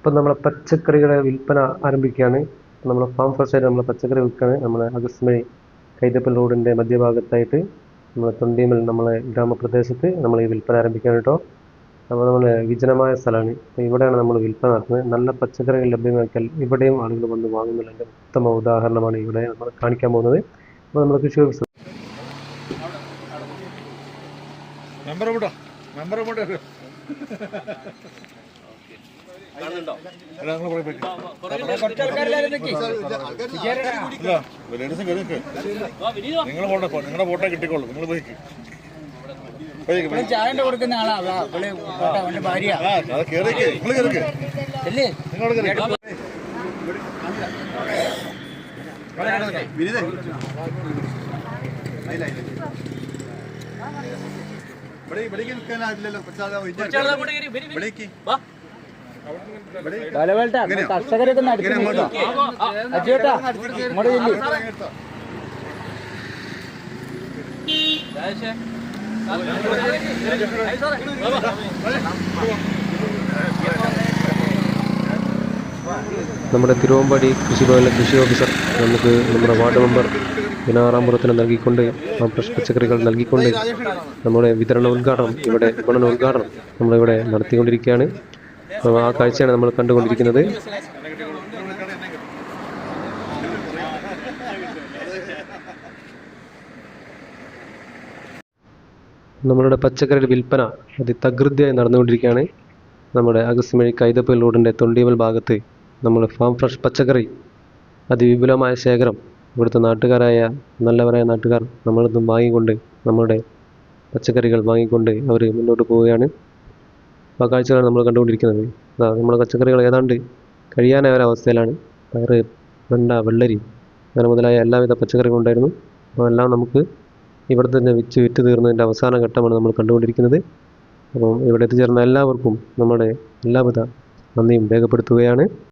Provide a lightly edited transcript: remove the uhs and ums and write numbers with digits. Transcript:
ഇപ്പം നമ്മളെ പച്ചക്കറികളെ വിൽപ്പന ആരംഭിക്കുകയാണ്. നമ്മളെ ഫാം ഫ്രഷ് ആയിട്ട് നമ്മളെ പച്ചക്കറി വിൽക്കുകയാണ്. നമ്മളെ അഗസ്മഴി കൈതപ്പൽ റോഡിൻ്റെ മധ്യഭാഗത്തായിട്ട് നമ്മളെ തൊണ്ടിമൽ നമ്മളെ ഗ്രാമപ്രദേശത്ത് നമ്മൾ ഈ വിൽപ്പന ആരംഭിക്കുകയാണ് കേട്ടോ. അപ്പോൾ നമ്മൾ വിജനമായ സ്ഥലമാണ്. അപ്പോൾ ഇവിടെയാണ് നമ്മൾ വിൽപ്പന നടത്തുന്നത്. നല്ല പച്ചക്കറികൾ ലഭ്യമാക്കിയാൽ ഇവിടെയും ആളുകൾ വന്ന് വാങ്ങുന്നതിൻ്റെ ഉത്തമ ഉദാഹരണമാണ് ഇവിടെ നമ്മൾ കാണിക്കാൻ പോകുന്നത്. അപ്പോൾ നമ്മൾ കൃഷി ഓഫീസർ നിങ്ങളുടെ ഫോട്ടോ കിട്ടിക്കോളൂ. നിങ്ങൾ പോയി ചായന്റെ കൊടുക്കുന്ന ആളാ ഭാര്യ കർഷകരൊക്കെ അജേട്ടാ ഇങ്ങോട്ട് നമ്മുടെ തിരുവമ്പാടി കൃഷിഭവനിലെ കൃഷി ഓഫീസർ നമുക്ക് നമ്മുടെ വാർഡ് മെമ്പർ വിനാറാമ്പുറത്തിന് നൽകിക്കൊണ്ട് ഫ്രഷ് പച്ചക്കറികൾ നൽകിക്കൊണ്ട് നമ്മുടെ വിതരണ ഉദ്ഘാടനം വിപണന ഉദ്ഘാടനം നമ്മളിവിടെ നടത്തിക്കൊണ്ടിരിക്കുകയാണ്. ആ കാഴ്ചയാണ് നമ്മൾ കണ്ടുകൊണ്ടിരിക്കുന്നത്. നമ്മളുടെ പച്ചക്കറിയുടെ വിൽപ്പന അതിതകൃതിയായി നടന്നുകൊണ്ടിരിക്കുകയാണ്. നമ്മുടെ അഗസ്മഴി കൈതപ്പൽ റോഡിൻ്റെ തൊണ്ടിമൽ ഭാഗത്ത് നമ്മൾ ഫാം ഫ്രഷ് പച്ചക്കറി അതിവിപുലമായ ശേഖരം ഇവിടുത്തെ നാട്ടുകാരായ നല്ലവരായ നാട്ടുകാർ നമ്മളിതും വാങ്ങിക്കൊണ്ട് നമ്മുടെ പച്ചക്കറികൾ വാങ്ങിക്കൊണ്ട് അവർ മുന്നോട്ട് പോവുകയാണ്. ആ കാഴ്ചകളാണ് നമ്മൾ കണ്ടുകൊണ്ടിരിക്കുന്നത്. നമ്മുടെ പച്ചക്കറികൾ ഏതാണ്ട് കഴിയാനായ ഒരവസ്ഥയിലാണ്. പയറ്, വെണ്ട, വെള്ളരി അങ്ങനെ മുതലായ എല്ലാവിധ പച്ചക്കറികളും ഉണ്ടായിരുന്നു. അപ്പോൾ എല്ലാം നമുക്ക് ഇവിടെ തന്നെ വിറ്റ് തീർന്നതിൻ്റെ അവസാന ഘട്ടമാണ് നമ്മൾ കണ്ടുകൊണ്ടിരിക്കുന്നത്. അപ്പം ഇവിടെ എത്തിച്ചേർന്ന എല്ലാവർക്കും നമ്മുടെ എല്ലാവിധ നന്ദിയും രേഖപ്പെടുത്തുകയാണ്.